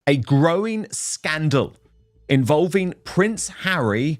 A growing scandal involving Prince Harry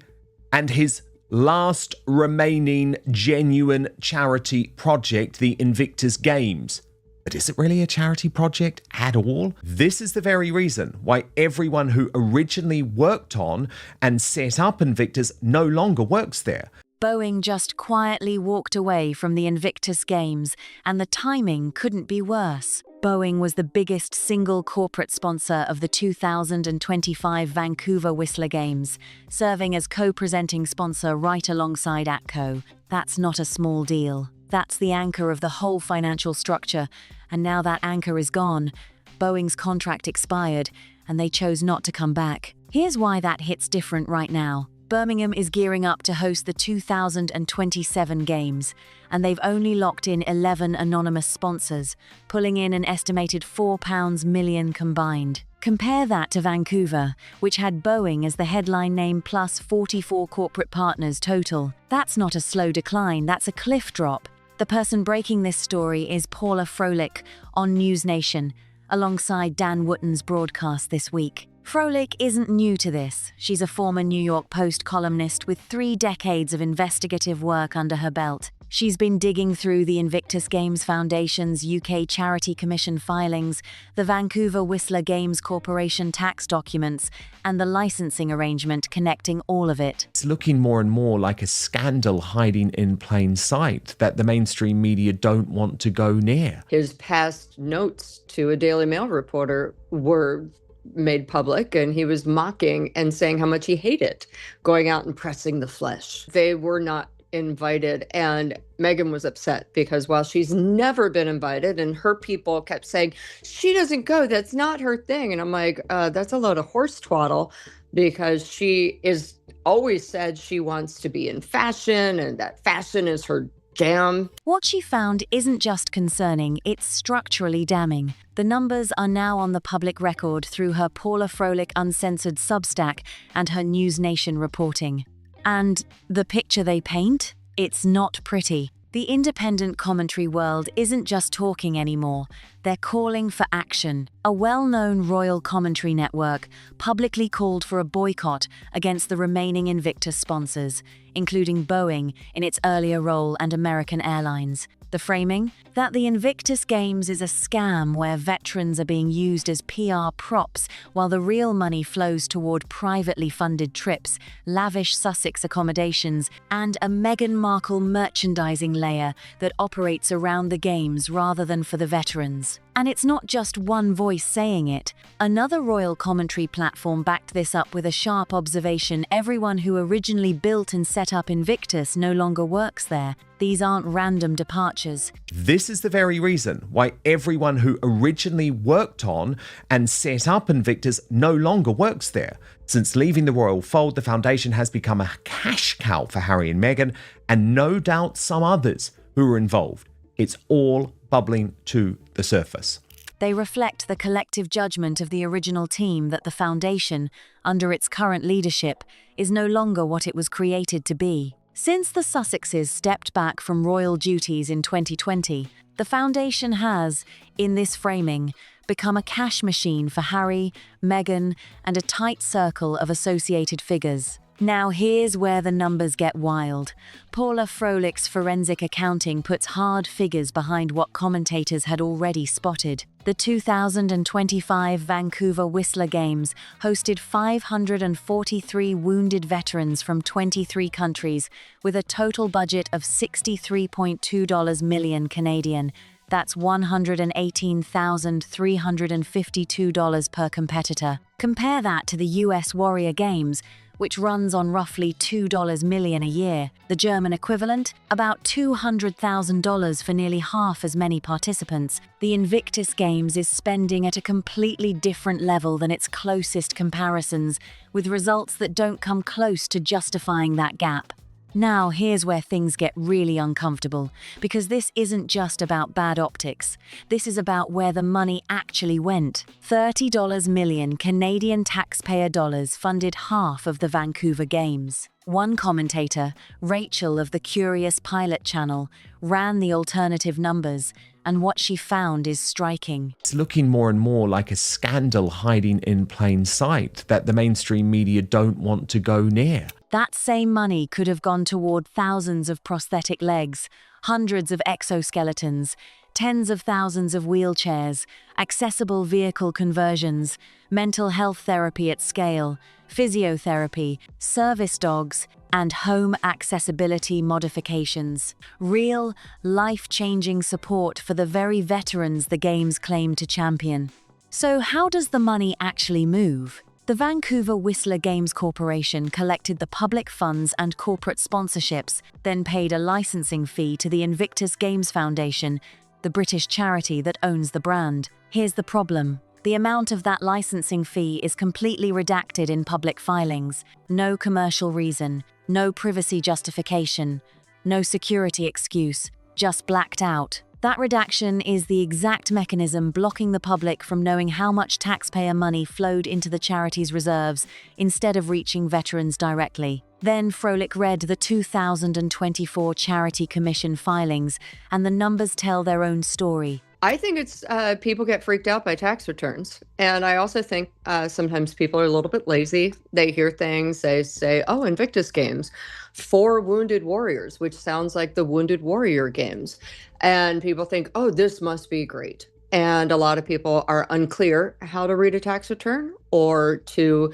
and his last remaining genuine charity project, the Invictus Games. But is it really a charity project at all? This is the very reason why everyone who originally worked on and set up Invictus no longer works there. Boeing just quietly walked away from the Invictus Games, and the timing couldn't be worse. Boeing was the biggest single corporate sponsor of the 2025 Vancouver Whistler Games, serving as co-presenting sponsor right alongside ATCO. That's not a small deal. That's the anchor of the whole financial structure, and now that anchor is gone. Boeing's contract expired, and they chose not to come back. Here's why that hits different right now. Birmingham is gearing up to host the 2027 Games, and they've only locked in 11 anonymous sponsors, pulling in an estimated £4 million combined. Compare that to Vancouver, which had Boeing as the headline name plus 44 corporate partners total. That's not a slow decline, that's a cliff drop. The person breaking this story is Paula Froelich on News Nation, alongside Dan Wootton's broadcast this week. Froelich isn't new to this. She's a former New York Post columnist with 3 decades of investigative work under her belt. She's been digging through the Invictus Games Foundation's UK Charity Commission filings, the Vancouver Whistler Games Corporation tax documents, and the licensing arrangement connecting all of it. It's looking more and more like a scandal hiding in plain sight that the mainstream media don't want to go near. His past notes to a Daily Mail reporter were made public, and he was mocking and saying how much he hated going out and pressing the flesh. They were not invited, and Meghan was upset because while she's never been invited, and her people kept saying, she doesn't go, that's not her thing. And I'm like, that's a load of horse twaddle, because she is always said she wants to be in fashion and that fashion is her jam. What she found isn't just concerning, it's structurally damning. The numbers are now on the public record through her Paula Froelich Uncensored Substack and her News Nation reporting. And the picture they paint? It's not pretty. The independent commentary world isn't just talking anymore. They're calling for action. A well-known royal commentary network publicly called for a boycott against the remaining Invictus sponsors, including Boeing in its earlier role and American Airlines. The framing? That the Invictus Games is a scam where veterans are being used as PR props while the real money flows toward privately funded trips, lavish Sussex accommodations, and a Meghan Markle merchandising layer that operates around the Games rather than for the veterans. And it's not just one voice saying it. Another royal commentary platform backed this up with a sharp observation: everyone who originally built and set up Invictus no longer works there. These aren't random departures. This is the very reason why everyone who originally worked on and set up Invictus no longer works there. Since leaving the royal fold, the foundation has become a cash cow for Harry and Meghan, and no doubt some others who are involved. It's all bubbling to the surface. They reflect the collective judgment of the original team that the foundation, under its current leadership, is no longer what it was created to be. Since the Sussexes stepped back from royal duties in 2020, the foundation has, in this framing, become a cash machine for Harry, Meghan, and a tight circle of associated figures. Now here's where the numbers get wild. Paula Froelich's forensic accounting puts hard figures behind what commentators had already spotted. The 2025 Vancouver Whistler Games hosted 543 wounded veterans from 23 countries with a total budget of $63.2 million Canadian. That's $118,352 per competitor. Compare that to the US Warrior Games, which runs on roughly $2 million a year. The German equivalent, about $200,000 for nearly half as many participants. The Invictus Games is spending at a completely different level than its closest comparisons, with results that don't come close to justifying that gap. Now, here's where things get really uncomfortable, because this isn't just about bad optics. This is about where the money actually went. $30 million Canadian taxpayer dollars funded half of the Vancouver Games. One commentator, Rachel of the Curious Pilot channel, ran the alternative numbers, and what she found is striking. It's looking more and more like a scandal hiding in plain sight that the mainstream media don't want to go near. That same money could have gone toward thousands of prosthetic legs, hundreds of exoskeletons, tens of thousands of wheelchairs, accessible vehicle conversions, mental health therapy at scale, physiotherapy, service dogs, and home accessibility modifications. Real, life-changing support for the very veterans the Games claim to champion. So how does the money actually move? The Vancouver Whistler Games Corporation collected the public funds and corporate sponsorships, then paid a licensing fee to the Invictus Games Foundation, the British charity that owns the brand. Here's the problem. The amount of that licensing fee is completely redacted in public filings. No commercial reason, no privacy justification, no security excuse, just blacked out. That redaction is the exact mechanism blocking the public from knowing how much taxpayer money flowed into the charity's reserves instead of reaching veterans directly. Then Froelich read the 2024 Charity Commission filings, and the numbers tell their own story. I think it's people get freaked out by tax returns. And I also think sometimes people are a little bit lazy. They hear things, they say, oh, Invictus Games, 4 Wounded Warriors, which sounds like the Wounded Warrior Games. And people think, oh, this must be great. And a lot of people are unclear how to read a tax return or to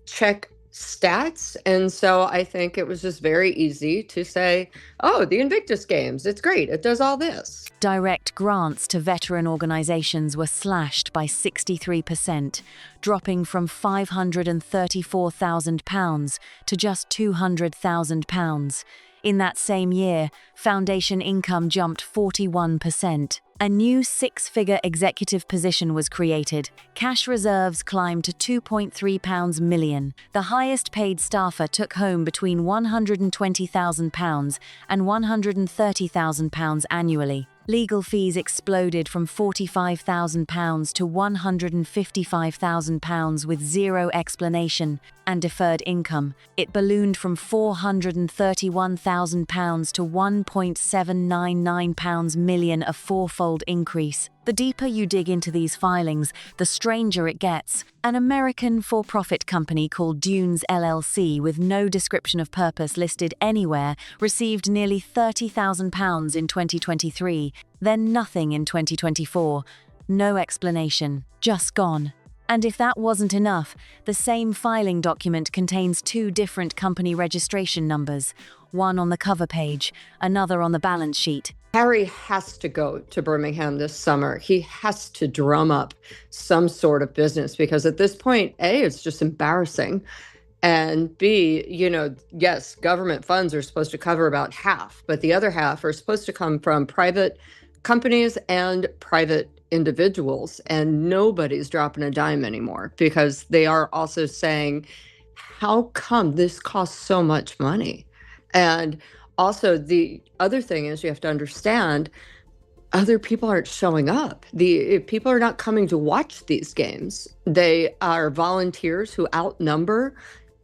check stats. And so I think it was just very easy to say, oh, the Invictus Games, it's great. It does all this. Direct grants to veteran organizations were slashed by 63%, dropping from £534,000 to just £200,000. In that same year, foundation income jumped 41%. A new 6-figure executive position was created. Cash reserves climbed to £2.3 million. The highest paid staffer took home between £120,000 and £130,000 annually. Legal fees exploded from £45,000 to £155,000 with zero explanation, and deferred income. It ballooned from £431,000 to £1.799 million, a fourfold increase. The deeper you dig into these filings, the stranger it gets. An American for-profit company called Dunes LLC, with no description of purpose listed anywhere, received nearly £30,000 in 2023, then nothing in 2024. No explanation, just gone. And if that wasn't enough, the same filing document contains 2 different company registration numbers, one on the cover page, another on the balance sheet. Harry has to go to Birmingham this summer. He has to drum up some sort of business because at this point, A, it's just embarrassing. And B, yes, government funds are supposed to cover about half, but the other half are supposed to come from private companies and private individuals. And nobody's dropping a dime anymore because they are also saying, how come this costs so much money? And also, the other thing is you have to understand other people aren't showing up. People are not coming to watch these games. They are volunteers who outnumber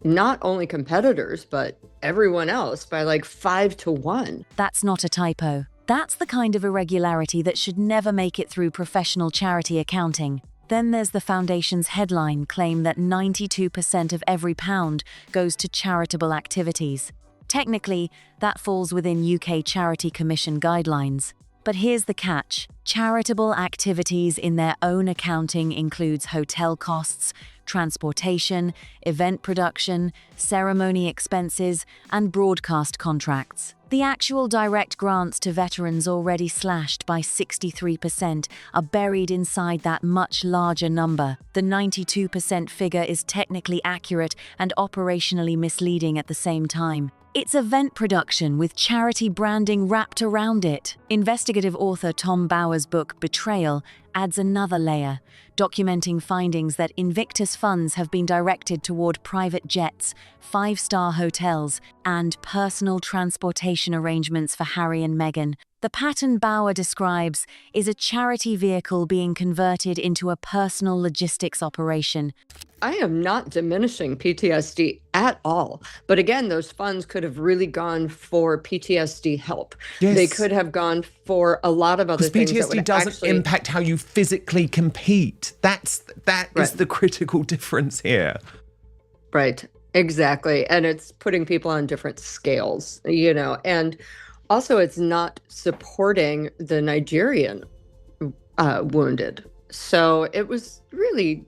not only competitors, but everyone else by like 5 to 1. That's not a typo. That's the kind of irregularity that should never make it through professional charity accounting. Then there's the foundation's headline claim that 92% of every pound goes to charitable activities. Technically, that falls within UK Charity Commission guidelines. But here's the catch. Charitable activities in their own accounting includes hotel costs, transportation, event production, ceremony expenses, and broadcast contracts. The actual direct grants to veterans, already slashed by 63%, are buried inside that much larger number. The 92% figure is technically accurate and operationally misleading at the same time. It's event production with charity branding wrapped around it. Investigative author Tom Bauer's book Betrayal adds another layer, documenting findings that Invictus funds have been directed toward private jets, 5-star hotels, and personal transportation arrangements for Harry and Meghan. The pattern Bauer describes is a charity vehicle being converted into a personal logistics operation. I am not diminishing PTSD at all. But again, those funds could have really gone for PTSD help. Yes. They could have gone for a lot of other Because things that PTSD would doesn't actually impact how you physically compete. That is Right. the critical difference here. Right. Exactly. And it's putting people on different scales, and also it's not supporting the Nigerian wounded. So it was really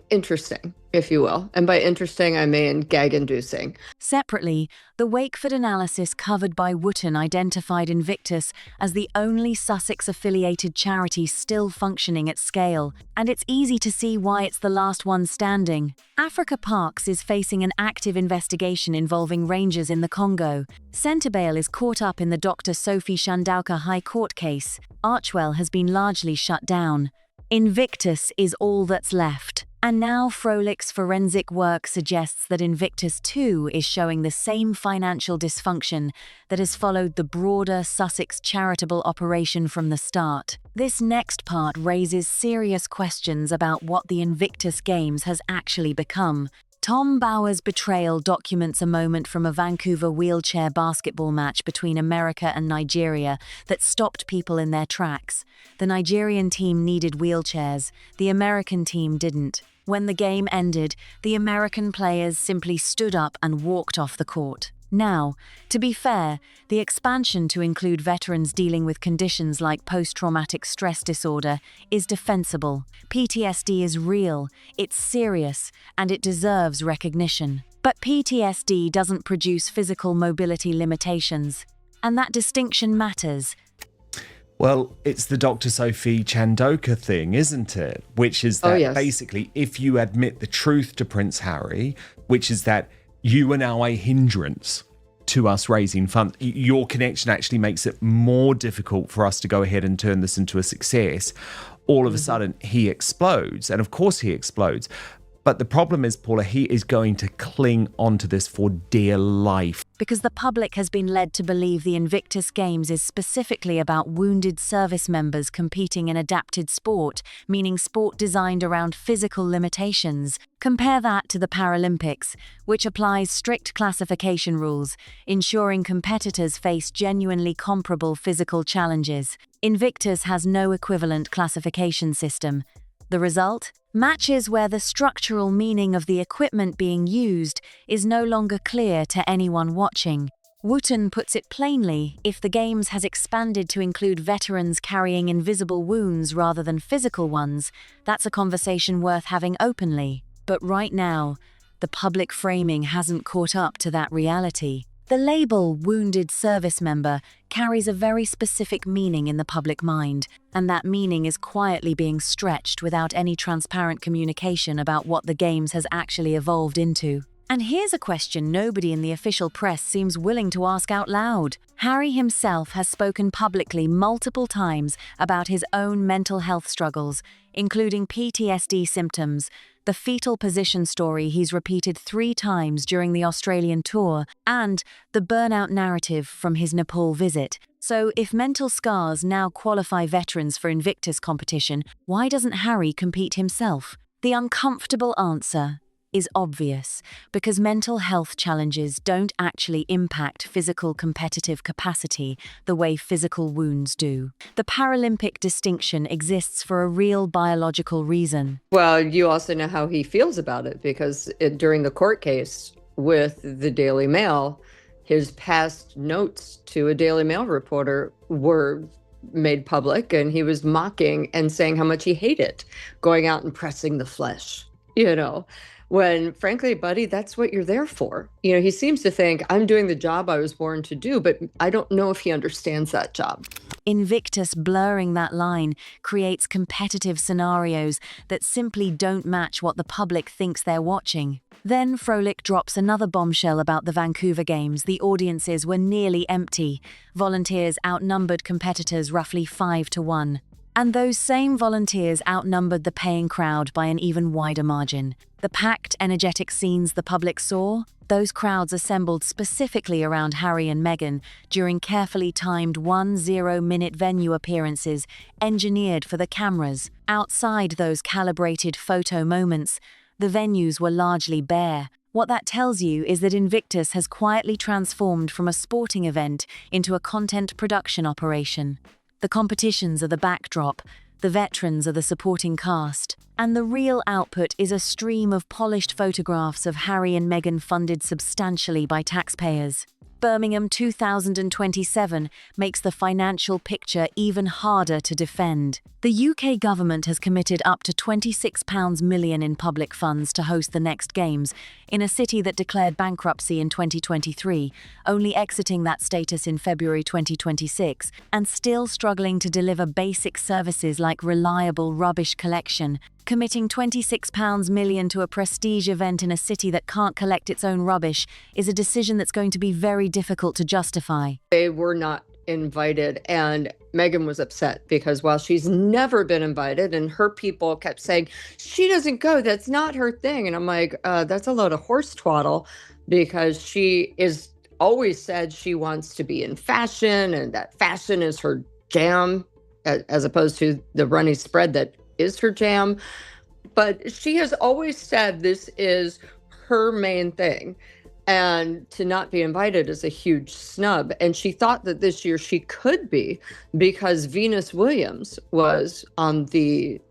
interesting, if you will. And by interesting, I mean gag-inducing. Separately, the Wakeford analysis covered by Wooten identified Invictus as the only Sussex-affiliated charity still functioning at scale, and it's easy to see why it's the last one standing. Africa Parks is facing an active investigation involving rangers in the Congo. Centerbale is caught up in the Dr. Sophie Shandauka High Court case. Archwell has been largely shut down. Invictus is all that's left. And now Froelic's forensic work suggests that Invictus too is showing the same financial dysfunction that has followed the broader Sussex charitable operation from the start. This next part raises serious questions about what the Invictus Games has actually become. Tom Bauer's betrayal documents a moment from a Vancouver wheelchair basketball match between America and Nigeria that stopped people in their tracks. The Nigerian team needed wheelchairs, the American team didn't. When the game ended, the American players simply stood up and walked off the court. Now, to be fair, the expansion to include veterans dealing with conditions like post-traumatic stress disorder is defensible. PTSD is real, it's serious, and it deserves recognition. But PTSD doesn't produce physical mobility limitations, and that distinction matters. Well, it's the Dr. Sophie Chandoka thing, isn't it? Which is that yes. basically, if you admit the truth to Prince Harry, which is that you are now a hindrance to us raising funds, your connection actually makes it more difficult for us to go ahead and turn this into a success. All of a sudden, he explodes. And of course he explodes. But the problem is, Paula, he is going to cling onto this for dear life. Because the public has been led to believe the Invictus Games is specifically about wounded service members competing in adapted sport, meaning sport designed around physical limitations. Compare that to the Paralympics, which applies strict classification rules, ensuring competitors face genuinely comparable physical challenges. Invictus has no equivalent classification system. The result? Matches where the structural meaning of the equipment being used is no longer clear to anyone watching. Wooten puts it plainly, if the Games has expanded to include veterans carrying invisible wounds rather than physical ones, that's a conversation worth having openly. But right now, the public framing hasn't caught up to that reality. The label wounded service member carries a very specific meaning in the public mind, and that meaning is quietly being stretched without any transparent communication about what the Games has actually evolved into. And here's a question nobody in the official press seems willing to ask out loud. Harry himself has spoken publicly multiple times about his own mental health struggles, including PTSD symptoms, the fetal position story he's repeated 3 times during the Australian tour, and the burnout narrative from his Nepal visit. So if mental scars now qualify veterans for Invictus competition, why doesn't Harry compete himself? The uncomfortable answer is obvious, because mental health challenges don't actually impact physical competitive capacity the way physical wounds do. The Paralympic distinction exists for a real biological reason. Well, you also know how he feels about it, because during the court case with the Daily Mail, his past notes to a Daily Mail reporter were made public, and he was mocking and saying how much he hated going out and pressing the flesh, when frankly, buddy, that's what you're there for. He seems to think I'm doing the job I was born to do, but I don't know if he understands that job. Invictus blurring that line creates competitive scenarios that simply don't match what the public thinks they're watching. Then Froelich drops another bombshell about the Vancouver Games. The audiences were nearly empty. Volunteers outnumbered competitors roughly 5-1. And those same volunteers outnumbered the paying crowd by an even wider margin. The packed, energetic scenes the public saw, those crowds assembled specifically around Harry and Meghan during carefully timed 10-minute venue appearances engineered for the cameras. Outside those calibrated photo moments, The venues were largely bare. What that tells you is that Invictus has quietly transformed from a sporting event into a content production operation. The competitions are the backdrop, the veterans are the supporting cast, and the real output is a stream of polished photographs of Harry and Meghan funded substantially by taxpayers. Birmingham 2027 makes the financial picture even harder to defend. The UK government has committed up to £26 million in public funds to host the next Games, in a city that declared bankruptcy in 2023, only exiting that status in February 2026, and still struggling to deliver basic services like reliable rubbish collection. Committing £26 million to a prestige event in a city that can't collect its own rubbish is a decision that's going to be very difficult to justify. They were not invited, and Meghan was upset because while she's never been invited, and her people kept saying, she doesn't go, that's not her thing. And I'm like, that's a load of horse twaddle, because she is always said she wants to be in fashion and that fashion is her jam, as opposed to the runny spread that is her jam. But she has always said this is her main thing. And to not be invited is a huge snub. And she thought that this year she could be, because Venus Williams was on the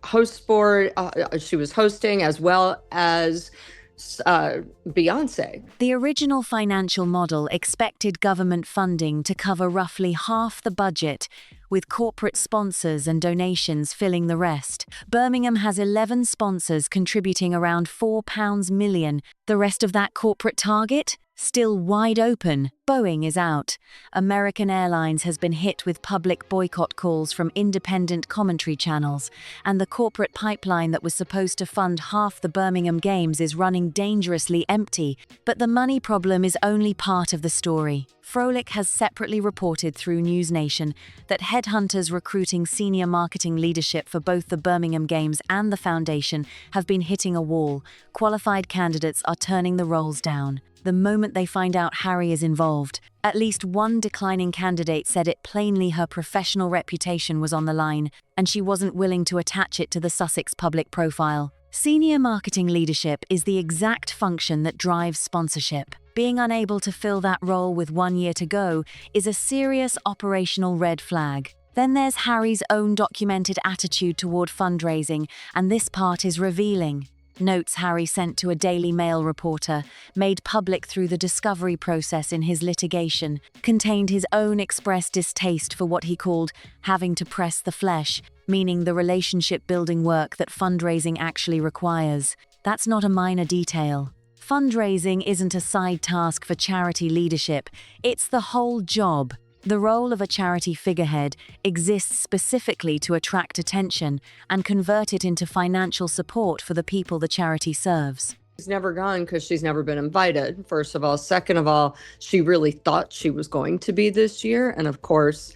host board. She was hosting, as well as Beyonce. The original financial model expected government funding to cover roughly half the budget, with corporate sponsors and donations filling the rest. Birmingham has 11 sponsors contributing around £4 million. The rest of that corporate target? Still wide open. Boeing is out. American Airlines has been hit with public boycott calls from independent commentary channels, and the corporate pipeline that was supposed to fund half the Birmingham Games is running dangerously empty. But the money problem is only part of the story. Froelich has separately reported through News Nation that headhunters recruiting senior marketing leadership for both the Birmingham Games and the foundation have been hitting a wall. Qualified candidates are turning the roles down the moment they find out Harry is involved. At least one declining candidate said it plainly her professional reputation was on the line, and she wasn't willing to attach it to the Sussex public profile. Senior marketing leadership is the exact function that drives sponsorship. Being unable to fill that role with 1 year to go is a serious operational red flag. Then there's Harry's own documented attitude toward fundraising, and this part is revealing. Notes Harry sent to a Daily Mail reporter, made public through the discovery process in his litigation, contained his own expressed distaste for what he called having to press the flesh, meaning the relationship-building work that fundraising actually requires. That's not a minor detail. Fundraising isn't a side task for charity leadership, it's the whole job. The role of a charity figurehead exists specifically to attract attention and convert it into financial support for the people the charity serves. She's never gone because she's never been invited, first of all. Second of all, she really thought she was going to be this year. And of course,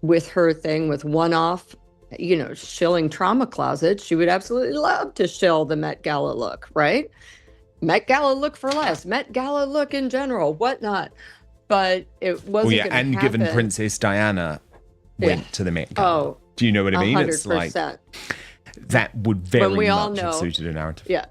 with her thing with one-off, shilling trauma closet, she would absolutely love to shill the Met Gala look, right? Met Gala look for less, Met Gala look in general, whatnot. But it wasn't going to happen. Given Princess Diana went to the Met Gala. Oh, do you know what I mean? 100%. It's like that would very much have suited a narrative. Yeah.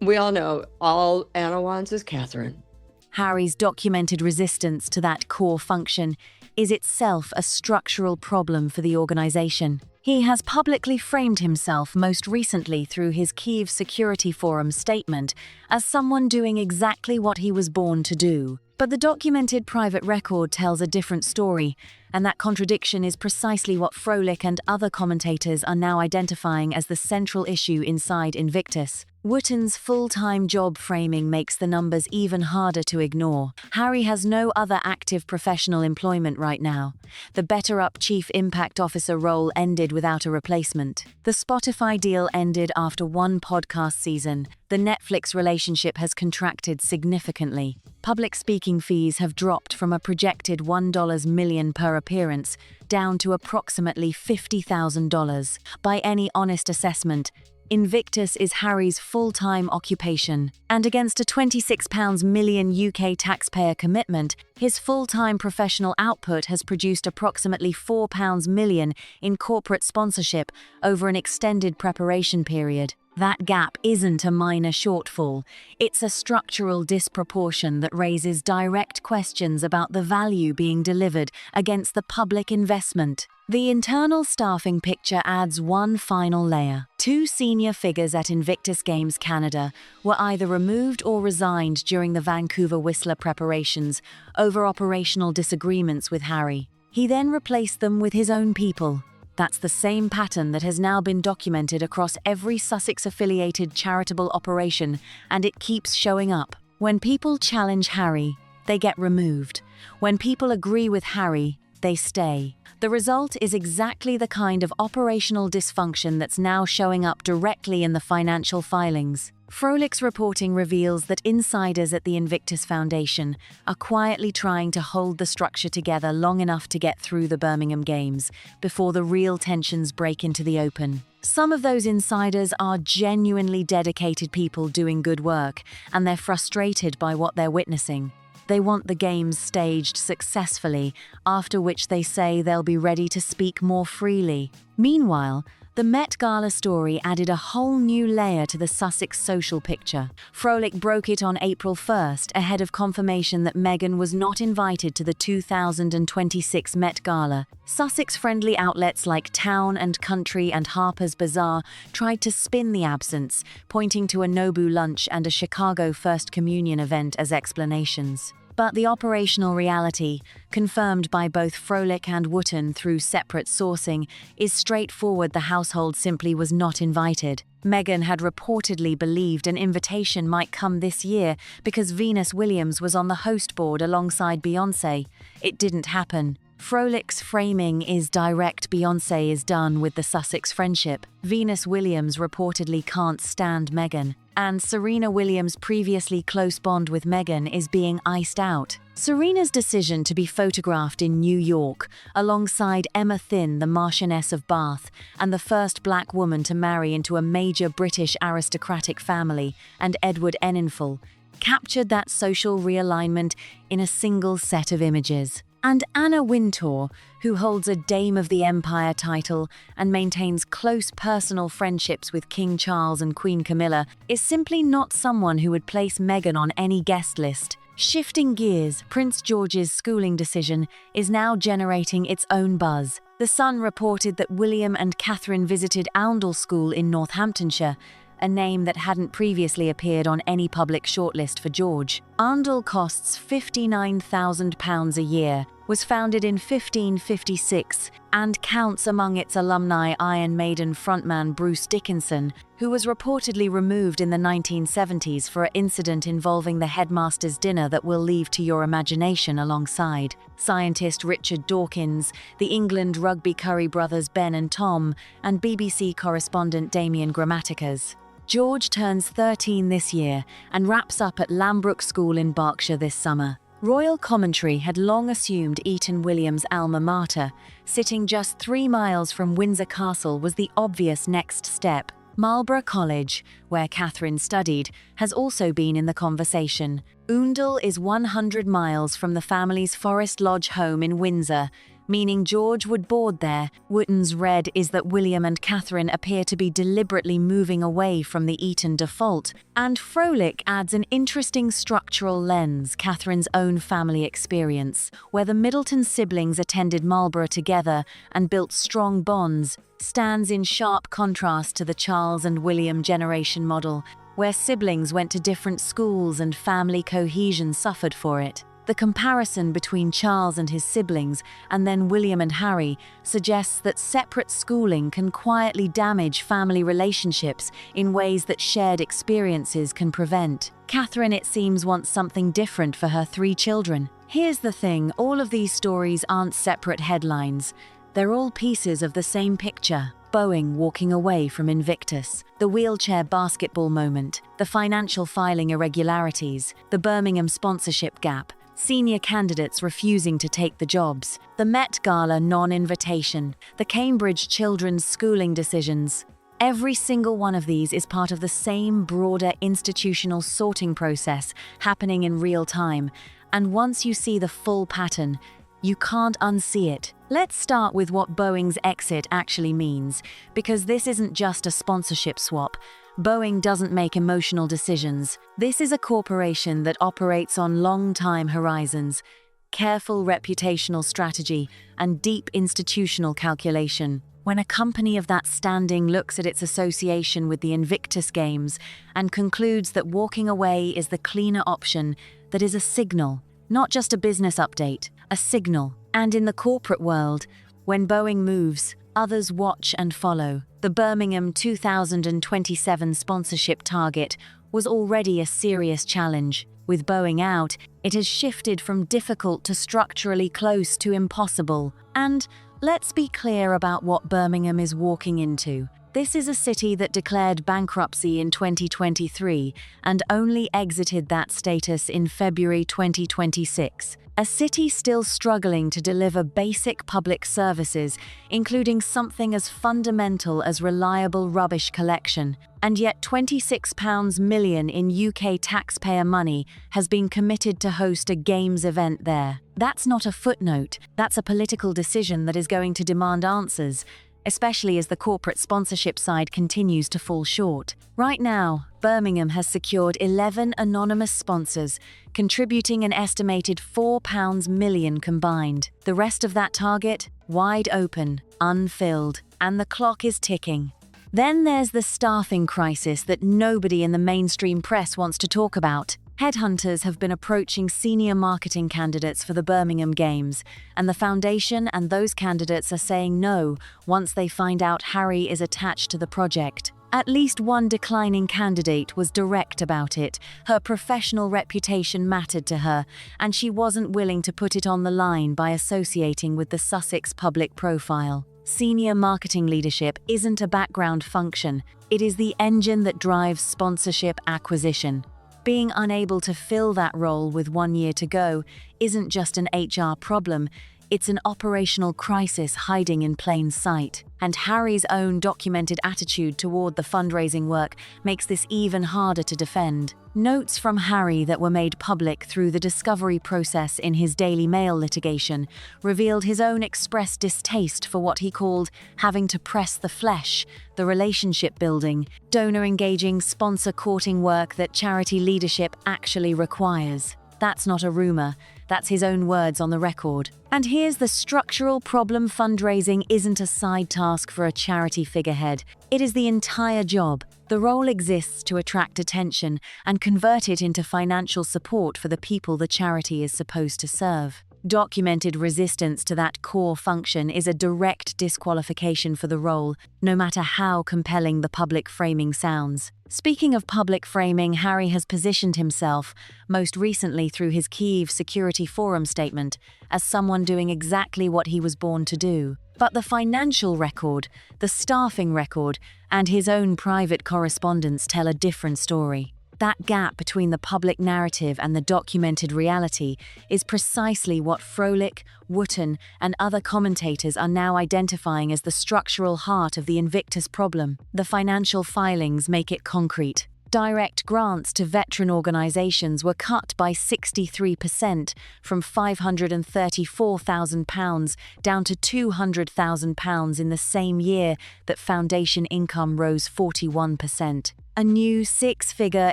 We all know all Anna wants is Catherine. Harry's documented resistance to that core function is itself a structural problem for the organization. He has publicly framed himself most recently through his Kyiv Security Forum statement as someone doing exactly what he was born to do. But the documented private record tells a different story, and that contradiction is precisely what Froelich and other commentators are now identifying as the central issue inside Invictus. Wotton's full-time job framing makes the numbers even harder to ignore. Harry has no other active professional employment right now. The better-up Chief Impact Officer role ended without a replacement. The Spotify deal ended after one podcast season. The Netflix relationship has contracted significantly. Public speaking fees have dropped from a projected $1 million per appearance down to approximately $50,000. By any honest assessment, Invictus is Harry's full-time occupation, and against a £26 million UK taxpayer commitment, his full-time professional output has produced approximately £4 million in corporate sponsorship over an extended preparation period. That gap isn't a minor shortfall. It's a structural disproportion that raises direct questions about the value being delivered against the public investment. The internal staffing picture adds one final layer. 2 senior figures at Invictus Games Canada were either removed or resigned during the Vancouver Whistler preparations over operational disagreements with Harry. He then replaced them with his own people. That's the same pattern that has now been documented across every Sussex-affiliated charitable operation, and it keeps showing up. When people challenge Harry, they get removed. When people agree with Harry, they stay. The result is exactly the kind of operational dysfunction that's now showing up directly in the financial filings. Froelic's reporting reveals that insiders at the Invictus Foundation are quietly trying to hold the structure together long enough to get through the Birmingham Games before the real tensions break into the open. Some of those insiders are genuinely dedicated people doing good work, and they're frustrated by what they're witnessing. They want the games staged successfully, after which they say they'll be ready to speak more freely. Meanwhile, the Met Gala story added a whole new layer to the Sussex social picture. Froelich broke it on April 1st, ahead of confirmation that Meghan was not invited to the 2026 Met Gala. Sussex-friendly outlets like Town and Country and Harper's Bazaar tried to spin the absence, pointing to a Nobu lunch and a Chicago First Communion event as explanations. But the operational reality, confirmed by both Froelich and Wootton through separate sourcing, is straightforward. The household simply was not invited. Meghan had reportedly believed an invitation might come this year because Venus Williams was on the host board alongside Beyoncé. It didn't happen. Froelich's framing is direct. Beyoncé is done with the Sussex friendship. Venus Williams reportedly can't stand Meghan. And Serena Williams' previously close bond with Meghan is being iced out. Serena's decision to be photographed in New York, alongside Emma Thynne, the Marchioness of Bath, and the first black woman to marry into a major British aristocratic family, and Edward Enninful, captured that social realignment in a single set of images. And Anna Wintour, who holds a Dame of the Empire title and maintains close personal friendships with King Charles and Queen Camilla, is simply not someone who would place Meghan on any guest list. Shifting gears, Prince George's schooling decision is now generating its own buzz. The Sun reported that William and Catherine visited Oundle School in Northamptonshire, a name that hadn't previously appeared on any public shortlist for George. Oundle costs £59,000 a year, was founded in 1556, and counts among its alumni Iron Maiden frontman Bruce Dickinson, who was reportedly removed in the 1970s for an incident involving the headmaster's dinner that we'll leave to your imagination alongside scientist Richard Dawkins, the England rugby curry brothers Ben and Tom, and BBC correspondent Damien Grammaticas. George turns 13 this year and wraps up at Lambrook School in Berkshire this summer. Royal commentary had long assumed Eton Williams' alma mater, sitting just 3 miles from Windsor Castle, was the obvious next step. Marlborough College, where Catherine studied, has also been in the conversation. Oundle is 100 miles from the family's Forest Lodge home in Windsor, meaning George would board there. Wootton's read is that William and Catherine appear to be deliberately moving away from the Eton default, and Froelich adds an interesting structural lens, Catherine's own family experience, where the Middleton siblings attended Marlborough together and built strong bonds, stands in sharp contrast to the Charles and William generation model, where siblings went to different schools and family cohesion suffered for it. The comparison between Charles and his siblings, and then William and Harry, suggests that separate schooling can quietly damage family relationships in ways that shared experiences can prevent. Catherine, it seems, wants something different for her 3 children. Here's the thing, all of these stories aren't separate headlines. They're all pieces of the same picture. Boeing walking away from Invictus, the wheelchair basketball moment, the financial filing irregularities, the Birmingham sponsorship gap, senior candidates refusing to take the jobs, the Met Gala non-invitation, the Cambridge children's schooling decisions. Every single one of these is part of the same broader institutional sorting process happening in real time, and once you see the full pattern, you can't unsee it. Let's start with what Boeing's exit actually means, because this isn't just a sponsorship swap. Boeing doesn't make emotional decisions. This is a corporation that operates on long-time horizons, careful reputational strategy, and deep institutional calculation. When a company of that standing looks at its association with the Invictus Games and concludes that walking away is the cleaner option, that is a signal, not just a business update, a signal. And in the corporate world, when Boeing moves, others watch and follow. The Birmingham 2027 sponsorship target was already a serious challenge. With Boeing out, it has shifted from difficult to structurally close to impossible. And let's be clear about what Birmingham is walking into. This is a city that declared bankruptcy in 2023 and only exited that status in February 2026. A city still struggling to deliver basic public services, including something as fundamental as reliable rubbish collection. And yet £26 million in UK taxpayer money has been committed to host a games event there. That's not a footnote, that's a political decision that is going to demand answers, especially as the corporate sponsorship side continues to fall short. Right now, Birmingham has secured 11 anonymous sponsors, contributing an estimated £4 million combined. The rest of that target, wide open, unfilled, and the clock is ticking. Then there's the staffing crisis that nobody in the mainstream press wants to talk about. Headhunters have been approaching senior marketing candidates for the Birmingham Games, and the foundation and those candidates are saying no once they find out Harry is attached to the project. At least one declining candidate was direct about it. Her professional reputation mattered to her, and she wasn't willing to put it on the line by associating with the Sussex public profile. Senior marketing leadership isn't a background function, it is the engine that drives sponsorship acquisition. Being unable to fill that role with 1 year to go isn't just an HR problem, it's an operational crisis hiding in plain sight. And Harry's own documented attitude toward the fundraising work makes this even harder to defend. Notes from Harry that were made public through the discovery process in his Daily Mail litigation revealed his own expressed distaste for what he called having to press the flesh, the relationship building, donor engaging, sponsor courting work that charity leadership actually requires. That's not a rumor, that's his own words on the record. And here's the structural problem: fundraising isn't a side task for a charity figurehead. It is the entire job. The role exists to attract attention and convert it into financial support for the people the charity is supposed to serve. Documented resistance to that core function is a direct disqualification for the role, no matter how compelling the public framing sounds. Speaking of public framing, Harry has positioned himself, most recently through his Kyiv Security Forum statement, as someone doing exactly what he was born to do. But the financial record, the staffing record, and his own private correspondence tell a different story. That gap between the public narrative and the documented reality is precisely what Froelich, Wotton, and other commentators are now identifying as the structural heart of the Invictus problem. The financial filings make it concrete. Direct grants to veteran organisations were cut by 63%, from £534,000 down to £200,000 in the same year that foundation income rose 41%. A new six-figure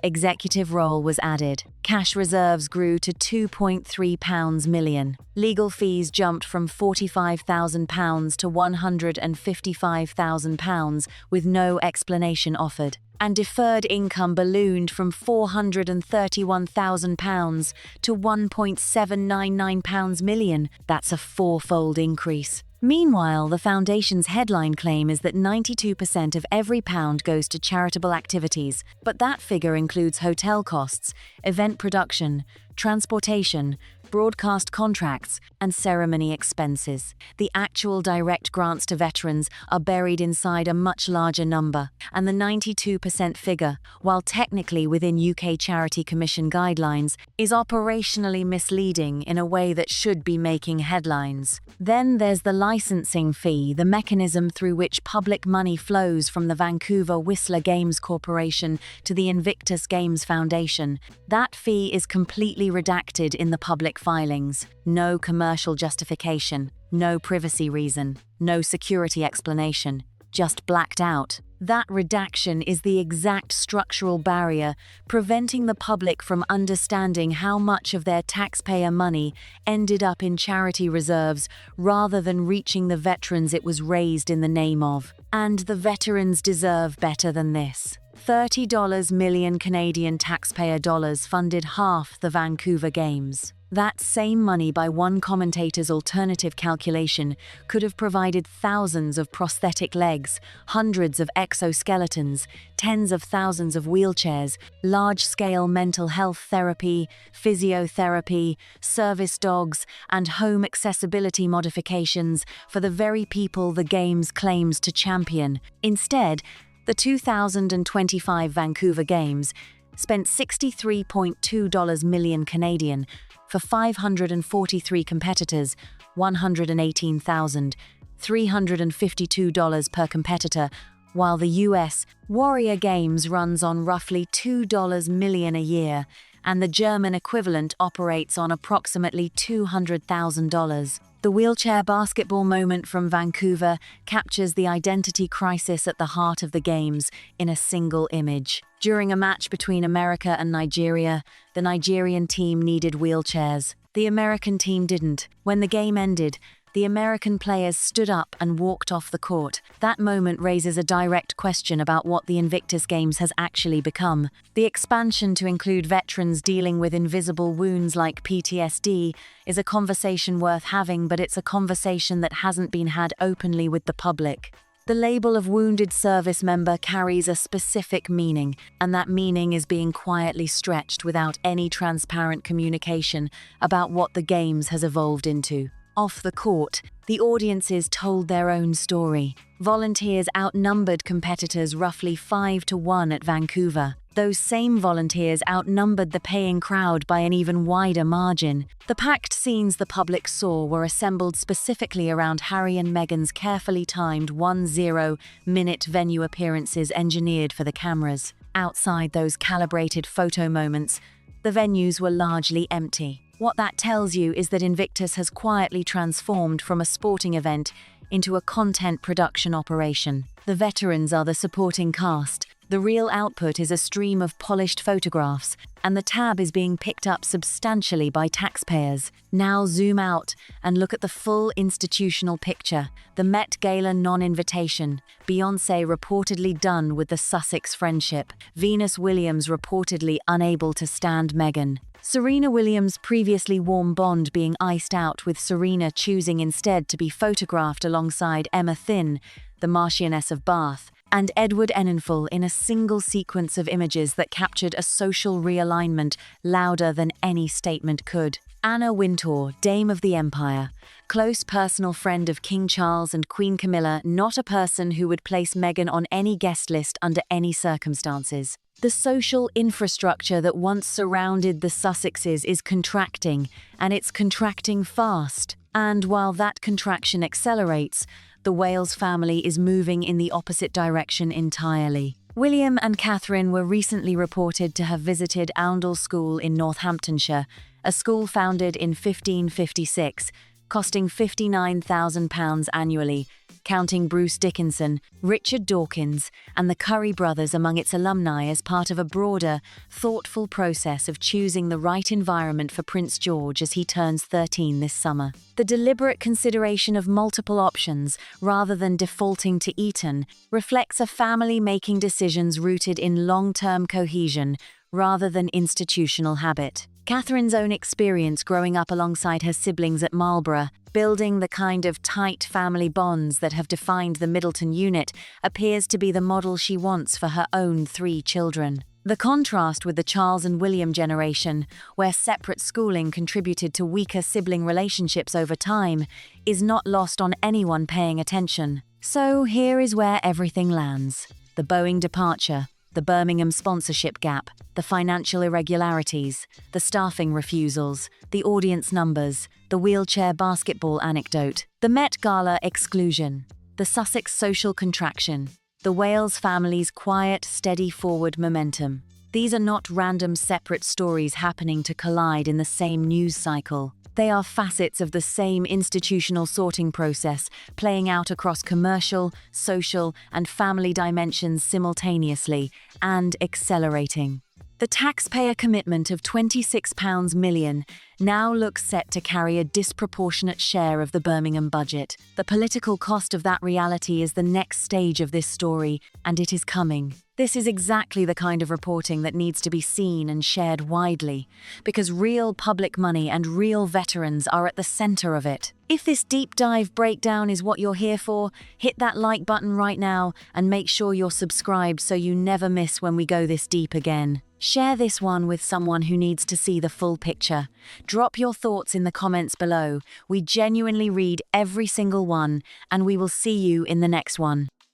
executive role was added. Cash reserves grew to £2.3 million. Legal fees jumped from £45,000 to £155,000 with no explanation offered. And deferred income ballooned from £431,000 to £1.799 million. That's a fourfold increase. Meanwhile, the Foundation's headline claim is that 92% of every pound goes to charitable activities, but that figure includes hotel costs, event production, transportation, broadcast contracts, and ceremony expenses. The actual direct grants to veterans are buried inside a much larger number, and the 92% figure, while technically within UK Charity Commission guidelines, is operationally misleading in a way that should be making headlines. Then there's the licensing fee, the mechanism through which public money flows from the Vancouver Whistler Games Corporation to the Invictus Games Foundation. That fee is completely redacted in the public filings. No commercial justification, no privacy reason, no security explanation, just blacked out. That redaction is the exact structural barrier preventing the public from understanding how much of their taxpayer money ended up in charity reserves rather than reaching the veterans it was raised in the name of. And the veterans deserve better than this. $30 million Canadian taxpayer dollars funded half the Vancouver Games. That same money, by one commentator's alternative calculation, could have provided thousands of prosthetic legs, hundreds of exoskeletons, tens of thousands of wheelchairs, large-scale mental health therapy, physiotherapy, service dogs, and home accessibility modifications for the very people the Games claims to champion. Instead, the 2025 Vancouver Games spent $63.2 million Canadian for 543 competitors, $118,352 per competitor, while the US Warrior Games runs on roughly $2 million a year, and the German equivalent operates on approximately $200,000. The wheelchair basketball moment from Vancouver captures the identity crisis at the heart of the Games in a single image. During a match between America and Nigeria, the Nigerian team needed wheelchairs. The American team didn't. When the game ended, the American players stood up and walked off the court. That moment raises a direct question about what the Invictus Games has actually become. The expansion to include veterans dealing with invisible wounds like PTSD is a conversation worth having, but it's a conversation that hasn't been had openly with the public. The label of wounded service member carries a specific meaning, and that meaning is being quietly stretched without any transparent communication about what the Games has evolved into. Off the court, the audiences told their own story. Volunteers outnumbered competitors roughly 5-1 at Vancouver. Those same volunteers outnumbered the paying crowd by an even wider margin. The packed scenes the public saw were assembled specifically around Harry and Meghan's carefully timed 10-minute venue appearances engineered for the cameras. Outside those calibrated photo moments, the venues were largely empty. What that tells you is that Invictus has quietly transformed from a sporting event into a content production operation. The veterans are the supporting cast. The real output is a stream of polished photographs, and the tab is being picked up substantially by taxpayers. Now zoom out and look at the full institutional picture. The Met Gala non-invitation. Beyoncé reportedly done with the Sussex friendship. Venus Williams reportedly unable to stand Meghan. Serena Williams' previously warm bond being iced out, with Serena choosing instead to be photographed alongside Emma Thynne, the Marchioness of Bath, and Edward Enninful in a single sequence of images that captured a social realignment louder than any statement could. Anna Wintour, Dame of the Empire, close personal friend of King Charles and Queen Camilla, not a person who would place Meghan on any guest list under any circumstances. The social infrastructure that once surrounded the Sussexes is contracting, and it's contracting fast. And while that contraction accelerates, the Wales family is moving in the opposite direction entirely. William and Catherine were recently reported to have visited Oundle School in Northamptonshire, a school founded in 1556, costing £59,000 annually, counting Bruce Dickinson, Richard Dawkins, and the Curry brothers among its alumni as part of a broader, thoughtful process of choosing the right environment for Prince George as he turns 13 this summer. The deliberate consideration of multiple options, rather than defaulting to Eton, reflects a family making decisions rooted in long-term cohesion, rather than institutional habit. Catherine's own experience growing up alongside her siblings at Marlborough, building the kind of tight family bonds that have defined the Middleton unit, appears to be the model she wants for her own 3 children. The contrast with the Charles and William generation, where separate schooling contributed to weaker sibling relationships over time, is not lost on anyone paying attention. So here is where everything lands. The Boeing departure, the Birmingham sponsorship gap, the financial irregularities, the staffing refusals, the audience numbers, the wheelchair basketball anecdote, the Met Gala exclusion, the Sussex social contraction, the Wales family's quiet, steady forward momentum. These are not random separate stories happening to collide in the same news cycle. They are facets of the same institutional sorting process, playing out across commercial, social, and family dimensions simultaneously, and accelerating. The taxpayer commitment of £26 million now looks set to carry a disproportionate share of the Birmingham budget. The political cost of that reality is the next stage of this story, and it is coming. This is exactly the kind of reporting that needs to be seen and shared widely, because real public money and real veterans are at the center of it. If this deep dive breakdown is what you're here for, hit that like button right now and make sure you're subscribed so you never miss when we go this deep again. Share this one with someone who needs to see the full picture. Drop your thoughts in the comments below. We genuinely read every single one, and we will see you in the next one.